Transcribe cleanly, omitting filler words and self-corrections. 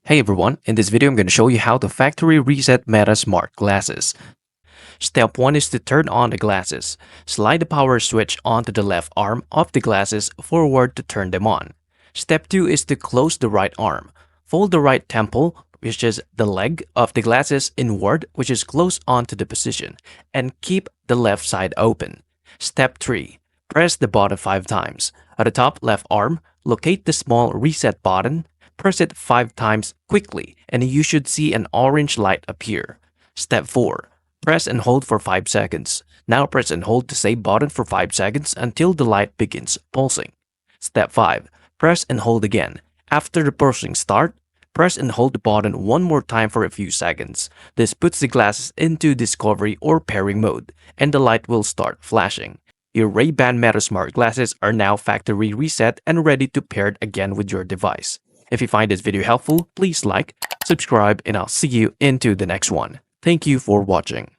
Hey everyone, in this video I'm going to show you how to factory reset Meta Smart Glasses. Step 1 is to turn on the glasses. Slide the power switch onto the left arm of the glasses forward to turn them on. Step 2 is to close the right arm. Fold the right temple, which is the leg of the glasses, inward, which is close onto the position, and keep the left side open. Step 3. Press the button 5 times. At the top left arm, locate the small reset button. Press it 5 times quickly and you should see an orange light appear. Step 4. Press and hold for 5 seconds. Now press and hold the same button for 5 seconds until the light begins pulsing. Step 5. Press and hold again. After the pulsing start, press and hold the button one more time for a few seconds. This puts the glasses into discovery or pairing mode and the light will start flashing. Your Ray-Ban Meta Smart Glasses are now factory reset and ready to pair again with your device. If you find this video helpful, please like, subscribe, and I'll see you into the next one. Thank you for watching.